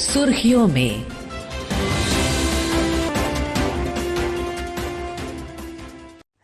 सुर्खियों में।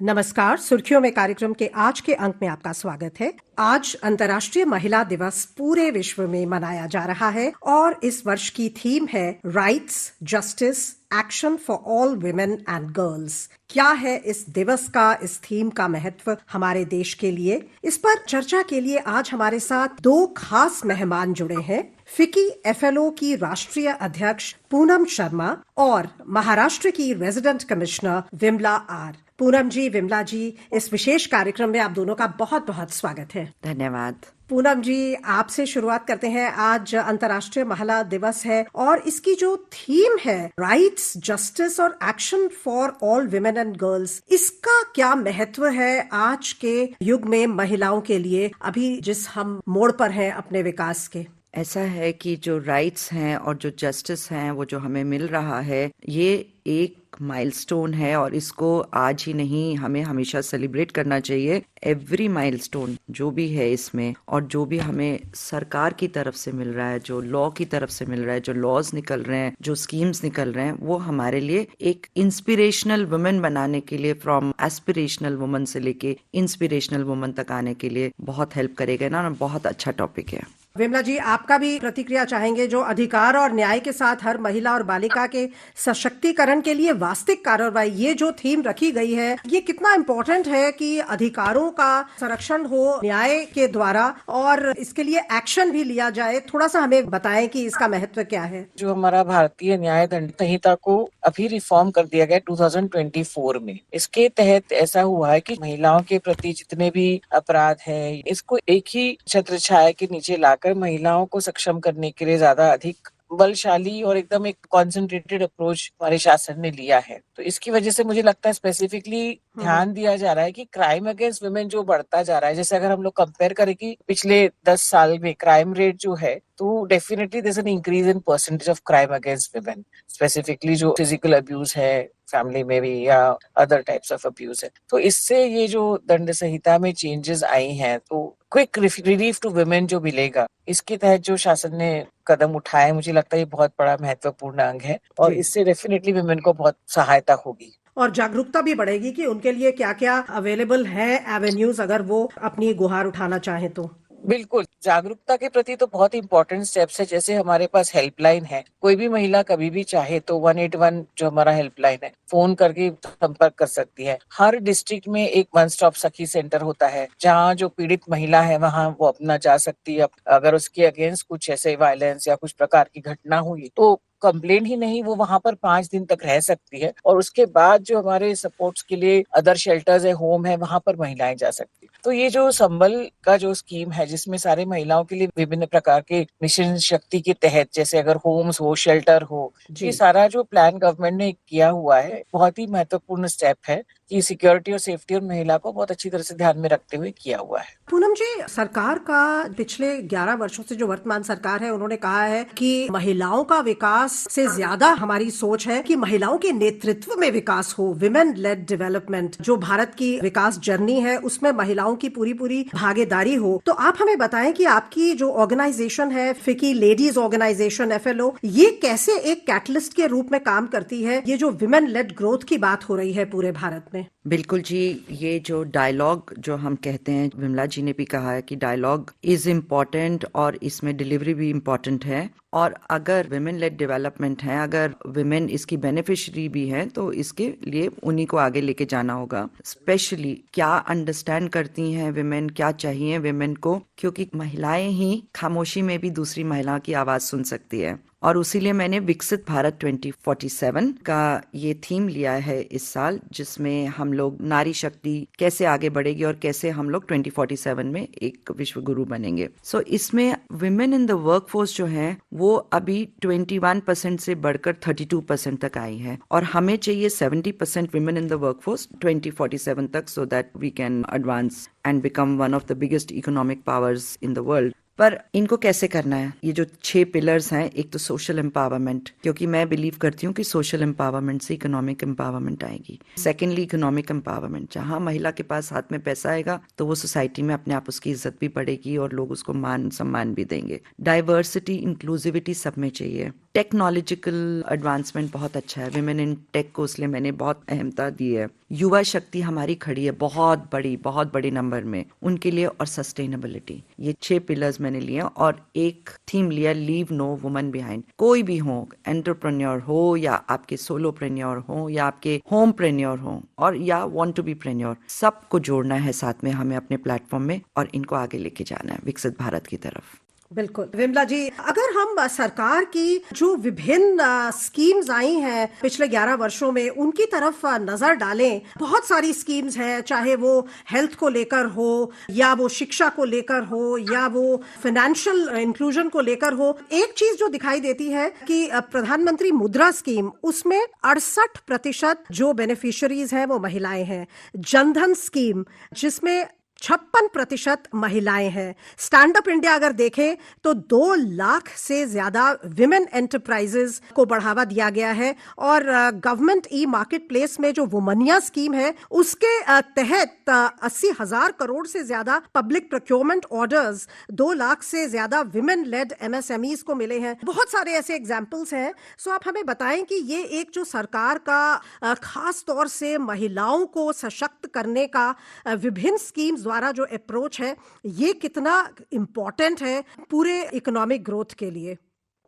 नमस्कार, सुर्खियों में कार्यक्रम के आज के अंक में आपका स्वागत है। आज अंतर्राष्ट्रीय महिला दिवस पूरे विश्व में मनाया जा रहा है और इस वर्ष की थीम है rights, justice, action for all women and girls. क्या है इस दिवस का, इस थीम का महत्व हमारे देश के लिए? इस पर चर्चा के लिए आज हमारे साथ दो खास मेहमान जुड़े हैं। फिकी एफएलओ की राष्ट्रीय अध्यक्ष पूनम शर्मा और महाराष्ट्र की resident commissioner Vimla R. Poonam ji, Vimla ji, इस विशेष कार्यक्रम में आप दोनों का बहुत बहुत स्वागत है। धन्यवाद। पूनम जी, आपसे शुरुआत करते हैं। आज अंतर्राष्ट्रीय महिला दिवस है और इसकी जो थीम है राइट्स, जस्टिस और action for all women and girls, इसका क्या महत्व है आज के युग में महिलाओं के लिए, अभी जिस हम मोड़ पर हैं अपने विकास के? ऐसा है कि जो राइट्स हैं और जो जस्टिस हैं वो जो हमें मिल रहा है, ये एक माइलस्टोन है और इसको आज ही नहीं, हमें हमेशा सेलिब्रेट करना चाहिए। एवरी माइलस्टोन जो भी है इसमें, और जो भी हमें सरकार की तरफ से मिल रहा है, जो लॉ की तरफ से मिल रहा है, जो लॉज निकल रहे हैं, जो स्कीम्स निकल रहे हैं, वो हमारे लिए एक इंस्पिरेशनल वुमेन बनाने के लिए, फ्रॉम एस्पिरेशनल वुमन से लेके इंस्पिरेशनल वुमन तक आने के लिए बहुत हेल्प करेगा ना। बहुत अच्छा टॉपिक है। विमला जी, आपका भी प्रतिक्रिया चाहेंगे। जो अधिकार और न्याय के साथ हर महिला और बालिका के सशक्तिकरण के लिए वास्तविक कार्रवाई, ये जो थीम रखी गई है, ये कितना इम्पोर्टेंट है कि अधिकारों का संरक्षण हो न्याय के द्वारा और इसके लिए एक्शन भी लिया जाए। थोड़ा सा हमें बताएं कि इसका महत्व क्या है। जो हमारा भारतीय न्याय दंड संहिता को अभी रिफॉर्म कर दिया गया 2024 में, इसके तहत ऐसा हुआ है कि महिलाओं के प्रति जितने भी अपराध हैं, इसको एक ही छत्र छाया के नीचे लाकर महिलाओं को सक्षम करने के लिए ज्यादा अधिक बलशाली और एकदम एक कॉन्सेंट्रेटेड अप्रोच हमारे शासन ने लिया है। तो इसकी वजह से मुझे लगता है स्पेसिफिकली ध्यान दिया जा रहा है कि क्राइम अगेंस्ट वुमेन जो बढ़ता जा रहा है, जैसे अगर हम लोग कंपेयर करें कि पिछले 10 साल में क्राइम रेट जो है, तो definitely there is an increase in percentage of crime against women, specifically जो फिजिकल अब्यूज है फैमिली में भी या अदर टाइप्स ऑफ अब्यूज है। तो इससे ये जो दंड संहिता में चेंजेस आई हैं, तो क्विक रिलीफ टू वुमेन जो मिलेगा, इसके तहत जो शासन ने कदम उठाए, मुझे लगता है ये बहुत बड़ा महत्वपूर्ण अंग है और इससे डेफिनेटली वुमेन को बहुत सहायता होगी और जागरूकता भी बढ़ेगी कि उनके लिए क्या क्या अवेलेबल है एवेन्यूज, अगर वो अपनी गुहार उठाना चाहें तो। बिल्कुल, जागरूकता के प्रति तो बहुत इंपॉर्टेंट स्टेप्स है। जैसे हमारे पास हेल्पलाइन है, कोई भी महिला कभी भी चाहे तो 181 जो हमारा हेल्पलाइन है, फोन करके संपर्क कर सकती है। हर डिस्ट्रिक्ट में एक वन स्टॉप सखी सेंटर होता है, जहाँ जो पीड़ित महिला है वहाँ वो अपना जा सकती है। अगर उसके अगेंस्ट कुछ ऐसे वायलेंस या कुछ प्रकार की घटना हुई तो कंप्लेन ही नहीं, वो वहां पर 5 दिन तक रह सकती है और उसके बाद जो हमारे सपोर्ट्स के लिए अदर शेल्टर्स है, होम है, वहां पर महिलाएं जा सकती है। तो ये जो संबल का जो स्कीम है, जिसमें सारे महिलाओं के लिए विभिन्न प्रकार के मिशन शक्ति के तहत, जैसे अगर होम्स हो, शेल्टर हो, ये सारा जो प्लान गवर्नमेंट ने किया हुआ है, बहुत ही महत्वपूर्ण स्टेप है कि सिक्योरिटी और सेफ्टी और महिला को बहुत अच्छी तरह से ध्यान में रखते हुए किया हुआ है। पूनम जी, सरकार का पिछले 11 वर्षों से जो वर्तमान सरकार है, उन्होंने कहा है कि महिलाओं का विकास से ज्यादा हमारी सोच है कि महिलाओं के नेतृत्व में विकास हो, विमेन लेड डेवलपमेंट। जो भारत की विकास जर्नी है उसमें महिलाओं की पूरी पूरी भागीदारी हो। तो आप हमें बताएं कि आपकी जो ऑर्गेनाइजेशन है, फिकी लेडीज ऑर्गेनाइजेशन एफएलओ, ये कैसे एक कैटलिस्ट के रूप में काम करती है, ये जो विमेन लेड ग्रोथ की बात हो रही है पूरे भारत में? बिल्कुल जी, ये जो डायलॉग जो हम कहते हैं, विमला जी ने भी कहा है कि डायलॉग इज इम्पोर्टेंट और इसमें डिलीवरी भी इम्पोर्टेंट है। और अगर विमेन लेड डेवलपमेंट है, अगर विमेन इसकी बेनिफिशियरी भी है, तो इसके लिए उन्हीं को आगे लेके जाना होगा। स्पेशली क्या अंडरस्टैंड करती हैं विमेन, क्या चाहिए विमेन को, क्योंकि महिलाएं ही खामोशी में भी दूसरी महिला की आवाज सुन सकती है। और उसीलिए मैंने विकसित भारत 2047 का ये थीम लिया है इस साल, जिसमें हम लोग नारी शक्ति कैसे आगे बढ़ेगी और कैसे हम लोग 2047 में एक विश्व गुरु बनेंगे। सो इसमें विमेन इन द वर्कफोर्स जो है वो अभी 21% से बढ़कर 32% तक आई है और हमें चाहिए 70% विमेन इन द वर्कफोर्स 2047 तक, so that we can advance and become one of the biggest economic powers in the world. पर इनको कैसे करना है? ये जो 6 पिलर्स हैं, एक तो सोशल एम्पावरमेंट, क्योंकि मैं बिलीव करती हूँ कि सोशल एम्पावरमेंट से इकोनॉमिक एम्पावरमेंट आएगी। सेकेंडली इकोनॉमिक एम्पावरमेंट, जहाँ महिला के पास हाथ में पैसा आएगा तो वो सोसाइटी में अपने आप उसकी इज्जत भी बढ़ेगी और लोग उसको मान सम्मान भी देंगे। डाइवर्सिटी, इंक्लूसिविटी सब में चाहिए। टेक्नोलॉजिकल एडवांसमेंट बहुत अच्छा है, विमेन इन टेक को इसलिए मैंने बहुत अहमता दी है। युवा शक्ति हमारी खड़ी है बहुत बड़ी नंबर में उनके लिए, और सस्टेनेबिलिटी, ये 6 पिलर्स मैंने लिए और एक थीम लिया, लीव नो वुमन बिहाइंड। कोई भी हो, एंटरप्रेन्योर हो या आपके सोलोप्रेन्योर हो या आपके होमप्रेन्योर हो और या वांट टू बी प्रेन्योर, सबको जोड़ना है साथ में हमें अपने प्लेटफॉर्म में और इनको आगे लेके जाना है विकसित भारत की तरफ। बिल्कुल विमला जी, अगर हम सरकार की जो विभिन्न स्कीम्स आई हैं पिछले 11 वर्षों में उनकी तरफ नजर डालें, बहुत सारी स्कीम्स हैं, चाहे वो हेल्थ को लेकर हो या वो शिक्षा को लेकर हो या वो फाइनेंशियल इंक्लूजन को लेकर हो। एक चीज जो दिखाई देती है कि प्रधानमंत्री मुद्रा स्कीम, उसमें 68% जो बेनिफिशियरीज हैं वो महिलाएं हैं। जनधन स्कीम जिसमें 56% महिलाएं हैं। स्टैंड अप इंडिया अगर देखें तो 2 लाख से ज्यादा विमेन एंटरप्राइजेस को बढ़ावा दिया गया है। और गवर्नमेंट ई मार्केट प्लेस में जो वुमनिया स्कीम है उसके तहत 80,000 करोड़ से ज्यादा पब्लिक प्रोक्योरमेंट ऑर्डर्स 2 लाख से ज्यादा विमेन लेड एमएसएमईज को मिले हैं। बहुत सारे ऐसे एग्जाम्पल्स हैं। सो आप हमें बताएं कि ये एक जो सरकार का खास तौर से महिलाओं को सशक्त करने का विभिन्न स्कीम्स द्वारा जो अप्रोच है, ये कितना इम्पोर्टेंट है पूरे इकोनॉमिक ग्रोथ के लिए।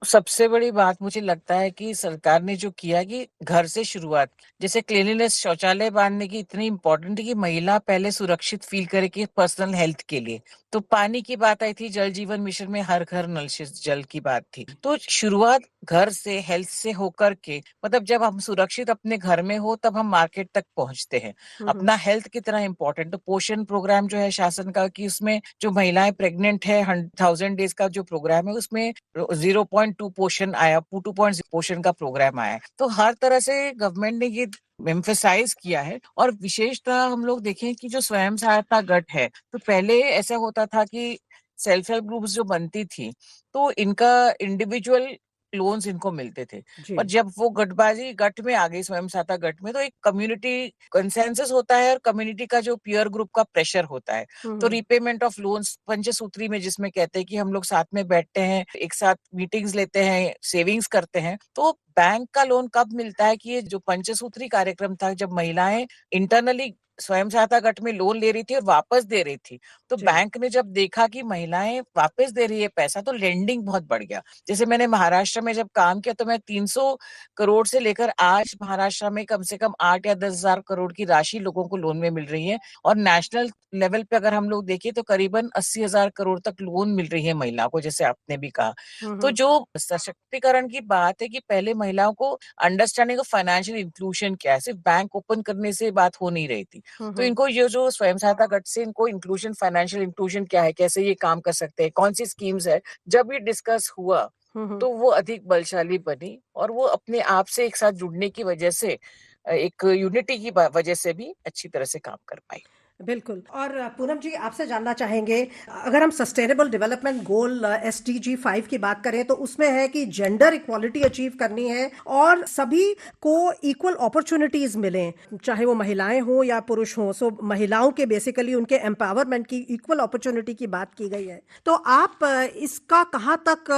सबसे बड़ी बात मुझे लगता है कि सरकार ने जो किया कि घर से शुरुआत की, जैसे क्लीनलीनेस, शौचालय बांधने की इतनी इम्पोर्टेंट है कि महिला पहले सुरक्षित फील करे कि पर्सनल हेल्थ के लिए। तो पानी की बात आई थी, जल जीवन मिशन में हर घर नल से जल की बात थी। तो शुरुआत घर से, हेल्थ से होकर के, मतलब जब हम सुरक्षित अपने घर में हो तब हम मार्केट तक पहुंचते हैं। अपना हेल्थ कितना इंपॉर्टेंट। तो पोषण प्रोग्राम जो है शासन का, कि उसमें जो महिलाएं प्रेग्नेंट है 1000 डेज का जो प्रोग्राम है उसमें 0.2 पोषण आया, 2.0 पोषण का प्रोग्राम आया। तो हर तरह से गवर्नमेंट ने ये एम्फेसाइज किया है। और विशेषतः हम लोग देखें कि जो स्वयं सहायता गट है, तो पहले ऐसा होता था कि सेल्फ हेल्प ग्रुप्स जो बनती थी तो इनका इंडिविजुअल लोन्स इनको मिलते थे। जी। पर जब वो गटबाजी गट में आ गई, स्वयं सहायता गट में, तो एक कम्युनिटी कंसेंसस होता है और कम्युनिटी का जो पीयर ग्रुप का प्रेशर होता है। तो रीपेमेंट ऑफ लोन्स पंचसूत्री में, जिसमें कहते हैं कि हम लोग साथ में बैठते हैं, एक साथ मीटिंग्स लेते हैं, सेविंग्स करते हैं। तो बैंक का लोन कब मिलता है कि ये जो पंचसूत्री कार्यक्रम था, जब महिलाएं इंटरनली स्वयं सहायता गट में लोन ले रही थी और वापस दे रही थी, तो बैंक ने जब देखा कि महिलाएं वापस दे रही है पैसा, तो लेंडिंग बहुत बढ़ गया। जैसे मैंने महाराष्ट्र में जब काम किया तो मैं 300 करोड़ से लेकर आज महाराष्ट्र में कम से कम 8 या 10,000 करोड़ की राशि लोगों को लोन में मिल रही है। और नेशनल लेवल पे अगर हम लोग देखें तो करीबन 80,000 करोड़ तक लोन मिल रही है महिला को, जैसे आपने भी कहा। तो जो सशक्तिकरण की बात है कि पहले महिलाओं को अंडरस्टैंडिंग ऑफ फाइनेंशियल इंक्लूजन क्या है, सिर्फ बैंक ओपन करने से बात हो नहीं रही थी। तो इनको ये जो स्वयं सहायता गट से इनको इंक्लूजन, फाइनेंशियल इंक्लूजन क्या है, कैसे ये काम कर सकते हैं, कौन सी स्कीम्स है, जब ये डिस्कस हुआ तो वो अधिक बलशाली बनी और वो अपने आप से एक साथ जुड़ने की वजह से, एक यूनिटी की वजह से भी अच्छी तरह से काम कर पाई। बिल्कुल। और पूनम जी, आपसे जानना चाहेंगे, अगर हम सस्टेनेबल डेवलपमेंट गोल SDG 5 की बात करें तो उसमें है कि जेंडर इक्वालिटी अचीव करनी है और सभी को इक्वल अपॉर्चुनिटीज मिलें, चाहे वो महिलाएं हो या पुरुष हो। सो महिलाओं के बेसिकली उनके एम्पावरमेंट की, इक्वल अपॉर्चुनिटी की बात की गई है। तो आप इसका कहाँ तक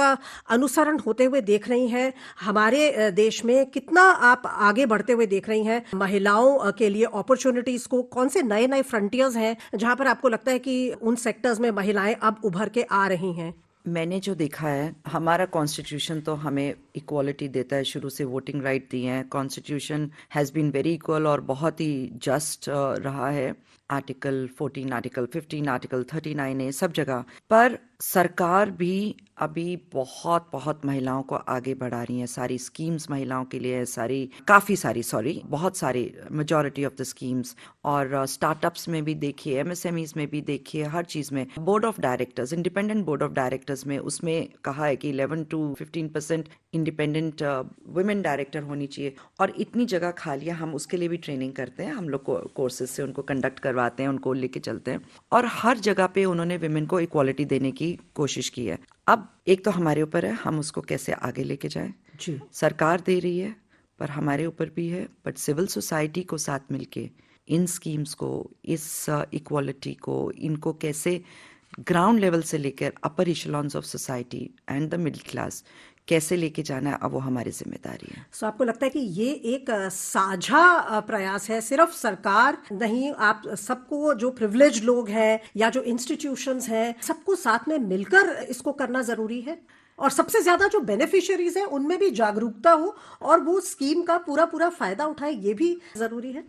अनुसरण होते हुए देख रही हैं? हमारे देश में कितना आप आगे बढ़ते हुए देख रही हैं महिलाओं के लिए अपॉर्चुनिटीज को? कौन से नए नए फ्रंटियर्स हैं जहां पर आपको लगता है कि उन सेक्टर्स में महिलाएं अब उभर के आ रही हैं? मैंने जो देखा है, हमारा कॉन्स्टिट्यूशन तो हमें इक्वालिटी देता है, शुरू से वोटिंग राइट दी है। Constitution has been very equal और बहुत ही जस्ट रहा है। आर्टिकल 14, आर्टिकल 15, आर्टिकल 39A सब जगह। पर सरकार भी अभी बहुत बहुत महिलाओं को आगे बढ़ा रही है। सारी स्कीम्स महिलाओं के लिए है, बहुत सारी, मेजॉरिटी ऑफ द स्कीम्स। और स्टार्टअप्स में भी देखिए, MSMEs में भी देखिए, हर चीज़ में। Board of directors, independent board of directors में, उसमें कहा है कि 11 to 15% इंडिपेंडेंट वुमेन डायरेक्टर होनी चाहिए। और इतनी जगह खाली है, हम उसके लिए भी ट्रेनिंग करते हैं। हम लोग कोर्सेज से उनको कंडक्ट करवाते हैं, उनको लेके चलते हैं। और हर जगह पे उन्होंने विमेन को इक्वालिटी देने की कोशिश की है। अब एक तो हमारे ऊपर है, हम उसको कैसे आगे लेके जाएं। जी। सरकार दे रही है पर हमारे ऊपर भी है, बट सिविल सोसाइटी को साथ मिलके इन स्कीम्स को, इस इक्वालिटी को, इनको कैसे ग्राउंड लेवल से लेकर upper echelons of society and the middle class कैसे लेके जाना है, अब वो हमारी जिम्मेदारी है। सो आपको लगता है कि ये एक साझा प्रयास है, सिर्फ सरकार नहीं, आप सबको, जो प्रिविलेज लोग हैं या जो इंस्टीट्यूशंस हैं, सबको साथ में मिलकर इसको करना जरूरी है, और सबसे ज्यादा जो बेनिफिशियरीज हैं उनमें भी जागरूकता हो और वो स्कीम का पूरा पूरा फायदा उठाए, ये भी जरूरी है।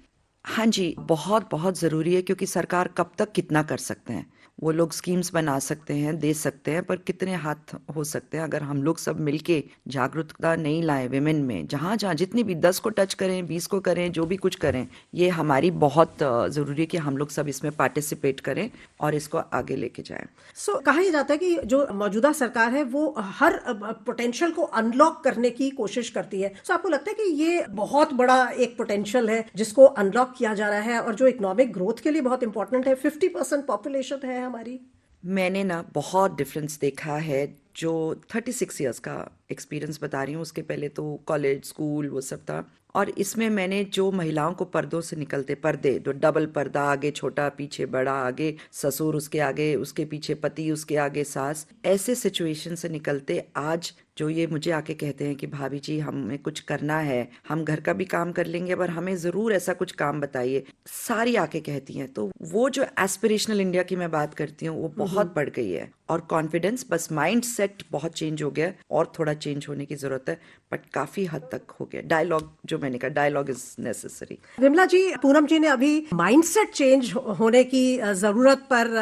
हाँ जी, बहुत बहुत ज़रूरी है, क्योंकि सरकार कब तक कितना कर सकते हैं। वो लोग स्कीम्स बना सकते हैं, दे सकते हैं, पर कितने हाथ हो सकते हैं अगर हम लोग सब मिलके जागरूकता नहीं लाए विमेन में। जहाँ जहाँ जितनी भी 10 को टच करें, 20 को करें, जो भी कुछ करें, ये हमारी बहुत ज़रूरी है कि हम लोग सब इसमें पार्टिसिपेट करें और इसको आगे लेके जाएं। सो कहा ही जाता है कि जो मौजूदा सरकार है वो हर पोटेंशियल को अनलॉक करने की कोशिश करती है। सो आपको लगता है कि ये बहुत बड़ा एक पोटेंशियल है जिसको अनलॉक किया जा रहा है और जो इकोनॉमिक ग्रोथ के लिए बहुत इंपॉर्टेंट है? 50% पॉपुलेशन है हमारी। मैंने ना बहुत डिफरेंस देखा है, जो 36 इयर्स का एक्सपीरियंस बता रही हूँ, उसके पहले तो कॉलेज स्कूल वो सब था, और इसमें मैंने जो महिलाओं को पर्दों से निकलते, पर्दे जो डबल पर्दा, आगे छोटा पीछे बड़ा, आगे ससुर, उसके आगे उसके पीछे पति, उसके आगे सास, ऐसे सिचुएशन से निकलते आज जो ये मुझे आके कहते हैं कि भाभी जी हमें कुछ करना है, हम घर का भी काम कर लेंगे पर हमें ज़रूर ऐसा कुछ काम बताइए, सारी आके कहती हैं। तो वो जो एस्पिरेशनल इंडिया की मैं बात करती हूँ वो बहुत बढ़ गई है, और कॉन्फिडेंस, बस माइंड सेट बहुत चेंज हो गया और थोड़ा चेंज होने की ज़रूरत है, बट काफ़ी हद तक हो गया। डायलॉग, जो मैंने कहा, डायलॉग इज नेसेसरी। विमला जी, पूनम जी ने अभी माइंडसेट चेंज होने की जरूरत पर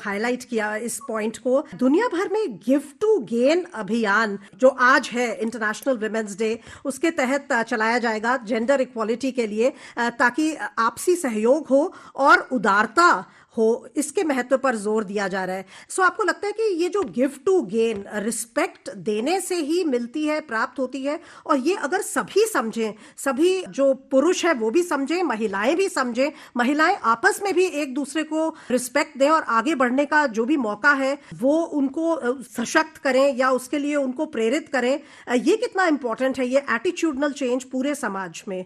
हाईलाइट किया इस पॉइंट को। दुनिया भर में गिव टू गेन अभियान जो आज है इंटरनेशनल वुमेन्स डे, उसके तहत चलाया जाएगा जेंडर इक्वालिटी के लिए, ताकि आपसी सहयोग हो और उदारता हो, इसके महत्व पर जोर दिया जा रहा है। सो आपको लगता है कि ये जो गिव टू गेन, रिस्पेक्ट देने से ही मिलती है, प्राप्त होती है, और ये अगर सभी समझें, सभी जो पुरुष है वो भी समझें, महिलाएं भी समझें, महिलाएं आपस में भी एक दूसरे को रिस्पेक्ट दें और आगे बढ़ने का जो भी मौका है वो उनको सशक्त करें या उसके लिए उनको प्रेरित करें, ये कितना इंपॉर्टेंट है, ये एटीट्यूडनल चेंज पूरे समाज में?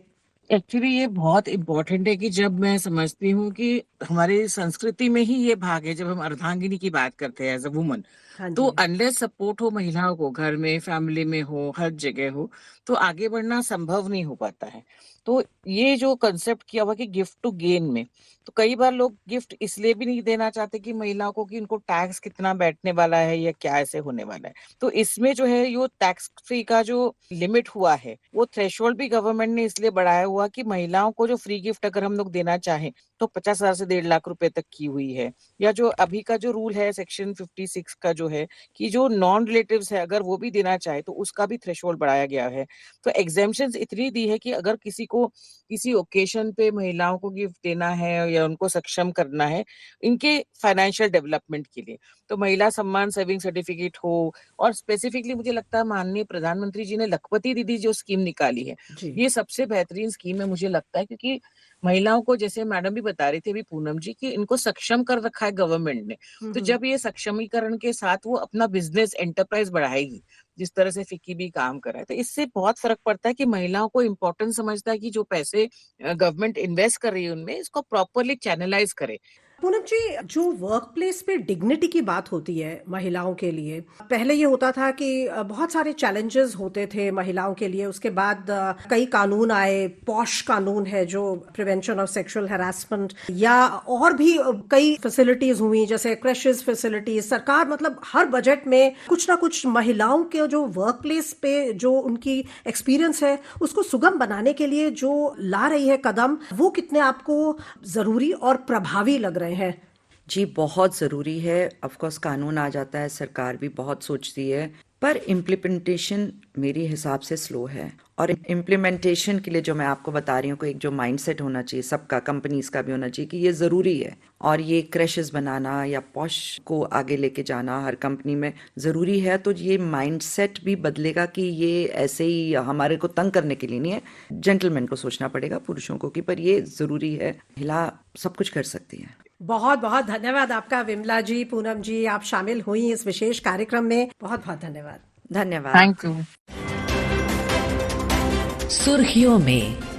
एक्चुअली ये बहुत इम्पोर्टेंट है कि जब मैं समझती हूँ कि हमारी संस्कृति में ही ये भाग है, जब हम अर्धांगिनी की बात करते हैं एज अ वुमन, हाँ तो जी। अनलेस सपोर्ट हो महिलाओं को, घर में, फैमिली में हो, हर जगह हो, तो आगे बढ़ना संभव नहीं हो पाता है। तो ये जो कंसेप्ट किया हुआ कि गिफ्ट टू गेन में, तो कई बार लोग गिफ्ट इसलिए भी नहीं देना चाहते कि महिलाओं को, कि उनको टैक्स कितना बैठने वाला है या क्या ऐसे होने वाला है। तो इसमें जो है यो टैक्स फ्री का जो लिमिट हुआ है, वो थ्रेशोल्ड भी गवर्नमेंट ने इसलिए बढ़ाया हुआ कि महिलाओं को जो फ्री गिफ्ट अगर हम लोग देना चाहें तो 50,000 से 1.5 लाख रुपए तक की हुई है। या जो अभी का जो रूल है सेक्शन 56 का जो है, कि जो नॉन रिलेटिव्स है अगर वो भी देना चाहे तो उसका भी थ्रेशोल्ड बढ़ाया गया है। तो एग्जेम्पशंस इतनी दी है कि अगर किसी को किसी ओकेशन पे महिलाओं को गिफ्ट देना है या उनको सक्षम करना है इनके फाइनेंशियल डेवलपमेंट के लिए, तो महिला सम्मान सेविंग सर्टिफिकेट हो, और स्पेसिफिकली मुझे लगता है माननीय प्रधानमंत्री जी ने लखपति दीदी जो स्कीम निकाली है, जी। ये सबसे बेहतरीन स्कीम है मुझे लगता है, क्योंकि महिलाओं को, जैसे मैडम भी बता रही थी अभी पूनम जी, कि इनको सक्षम कर रखा है गवर्नमेंट ने। तो जब ये सक्षमीकरण के साथ वो अपना बिजनेस एंटरप्राइज बढ़ाएगी, जिस तरह से फिक्की भी काम कर रहा है, तो इससे बहुत फर्क पड़ता है कि महिलाओं को इम्पोर्टेंस समझता है कि जो पैसे गवर्नमेंट इन्वेस्ट कर रही है उनमें, इसको प्रॉपरली चैनलाइज करे। पूनम जी, जो वर्क प्लेस पे डिग्निटी की बात होती है महिलाओं के लिए, पहले ये होता था कि बहुत सारे चैलेंजेस होते थे महिलाओं के लिए, उसके बाद कई कानून आए, पॉश कानून है जो प्रिवेंशन ऑफ सेक्सुअल हैरासमेंट, या और भी कई फैसिलिटीज हुई जैसे क्रैशेस फैसिलिटीज। सरकार मतलब हर बजट में कुछ ना कुछ महिलाओं के जो वर्क प्लेस पे जो उनकी एक्सपीरियंस है उसको सुगम बनाने के लिए जो ला रही है कदम, वो कितने आपको जरूरी और प्रभावी लग रहे हैं? जी, बहुत ज़रूरी है। ऑफ कोर्स कानून आ जाता है, सरकार भी बहुत सोचती है, पर इम्प्लीमेंटेशन मेरे हिसाब से स्लो है। और इम्प्लीमेंटेशन के लिए जो मैं आपको बता रही हूँ, को एक जो माइंडसेट होना चाहिए सबका, कंपनीज का भी होना चाहिए कि ये ज़रूरी है, और ये क्रैशेस बनाना या पॉश को आगे लेके जाना हर कंपनी में ज़रूरी है। तो ये माइंडसेट भी बदलेगा कि ये ऐसे ही हमारे को तंग करने के लिए नहीं है, जेंटलमैन को सोचना पड़ेगा, पुरुषों को, कि पर ये ज़रूरी है, महिला सब कुछ कर सकती है। बहुत बहुत धन्यवाद आपका विमला जी, पूनम जी, आप शामिल हुई इस विशेष कार्यक्रम में, बहुत बहुत धन्यवाद। धन्यवाद। Thank you. सुर्खियों में